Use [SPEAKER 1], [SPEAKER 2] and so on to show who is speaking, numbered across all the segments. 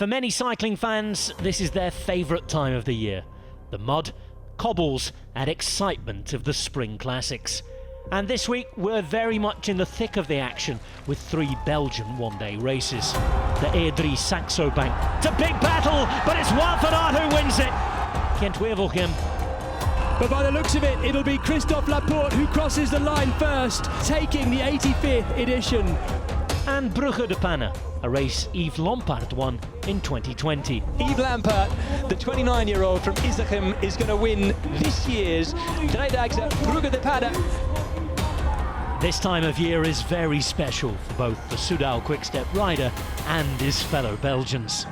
[SPEAKER 1] For many cycling fans, this is their favourite time of the year. The mud, cobbles and excitement of the spring classics. And this week we're very much in the thick of the action with 3 Belgian one-day races. The E3 Saxo Bank. It's a big battle, but it's Wout van Aert who wins it. Kent Wevelgem.
[SPEAKER 2] But by the looks of it, it'll be Yves Lampaert who crosses the line first, taking the 85th edition.
[SPEAKER 1] And Brugge de Panne, a race Yves Lampaert won in 2020.
[SPEAKER 2] Yves Lampaert, the 29-year-old from Isachem, is going to win this year's Driedagse Brugge de Panne.
[SPEAKER 1] This time of year is very special for both the Soudal Quick-Step rider and his fellow Belgians.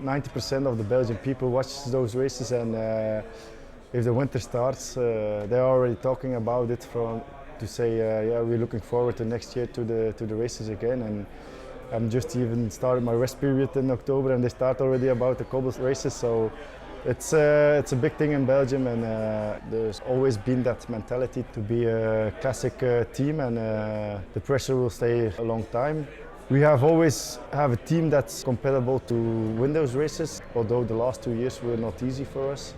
[SPEAKER 3] 90% of the Belgian people watch those races, and if the winter starts, they're already talking about it to say, yeah, we're looking forward to next year to the races again. And I'm just even started my rest period in October, and they start already about the cobble races. So it's a big thing in Belgium, and there's always been that mentality to be a classic team, and the pressure will stay a long time. We always have a team that's compatible to win those races, although the last 2 years were not easy for us.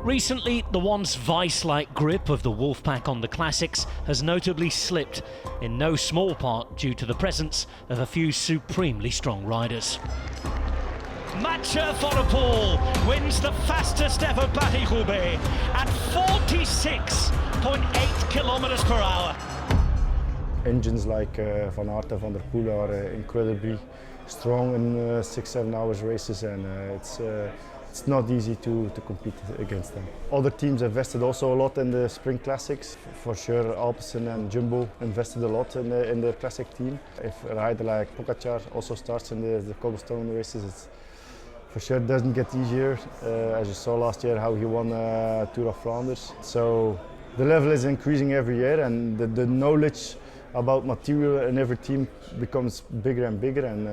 [SPEAKER 1] Recently, the once vice-like grip of the Wolfpack on the classics has notably slipped, in no small part due to the presence of a few supremely strong riders. Mathieu van der Poel wins the fastest ever Paris-Roubaix at 46.8 kilometers per hour.
[SPEAKER 3] Engines like Van Aert and Van der Poel are incredibly strong in 6-7 hours races, and it's not easy to compete against them. Other teams invested also a lot in the spring classics. For sure, Alpecin and Jumbo invested a lot in their classic team. If a rider like Pogacar also starts in the cobblestone races, it for sure doesn't get easier. As you saw last year, how he won Tour of Flanders. So the level is increasing every year, and the knowledge about material in every team becomes bigger and bigger, and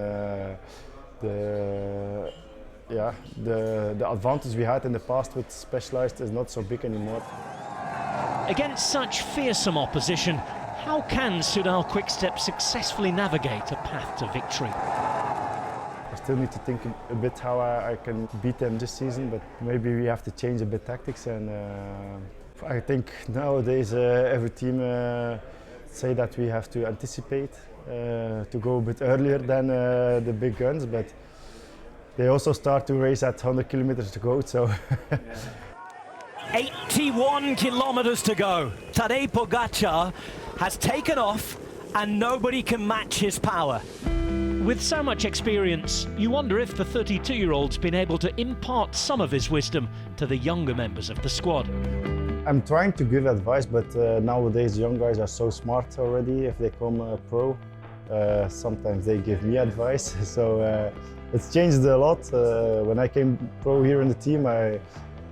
[SPEAKER 3] the advantage we had in the past with Specialized is not so big anymore.
[SPEAKER 1] Against such fearsome opposition, how can Soudal Quick-Step successfully navigate a path to victory?
[SPEAKER 3] I still need to think a bit how I can beat them this season, but maybe we have to change a bit tactics, and I think nowadays every team say that we have to anticipate to go a bit earlier than the big guns, but they also start to race at 100 kilometers to go, so.
[SPEAKER 1] 81 kilometers to go. Tadej Pogacar has taken off and nobody can match his power. With so much experience, you wonder if the 32-year-old's been able to impart some of his wisdom to the younger members of the squad.
[SPEAKER 3] I'm trying to give advice, but nowadays young guys are so smart already. If they come pro, sometimes they give me advice. So it's changed a lot. When I came pro here in the team, I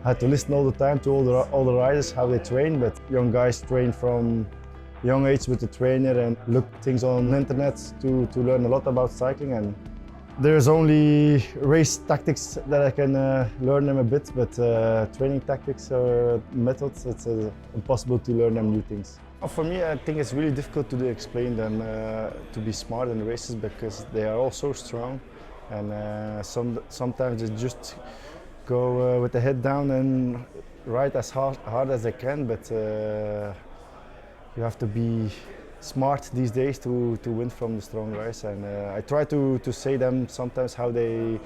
[SPEAKER 3] had to listen all the time to all the riders, how they train. But young guys train from young age with the trainer and look things on the internet to learn a lot about cycling. And there's only race tactics that I can learn them a bit, but training tactics or methods, it's impossible to learn them new things. For me, I think it's really difficult to explain them to be smart in races, because they are all so strong, and sometimes they just go with the head down and ride as hard as they can, but you have to be smart these days to win from the strong guys, and I try to say them sometimes how they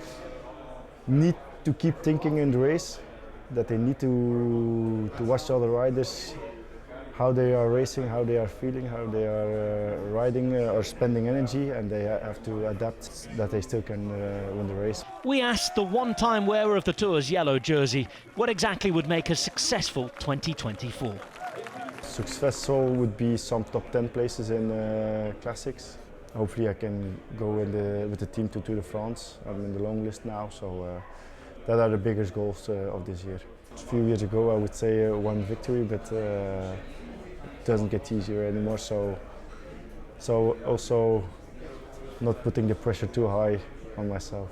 [SPEAKER 3] need to keep thinking in the race, that they need to watch all the riders, how they are racing, how they are feeling, how they are riding or spending energy, and they have to adapt that they still can win the race.
[SPEAKER 1] We asked the one-time wearer of the Tour's yellow jersey what exactly would make a successful 2024.
[SPEAKER 3] Successful would be some top 10 places in classics. Hopefully I can go with the team to Tour de France. I'm in the long list now, so that are the biggest goals of this year. A few years ago I would say one victory, but it doesn't get easier anymore, so also not putting the pressure too high on myself.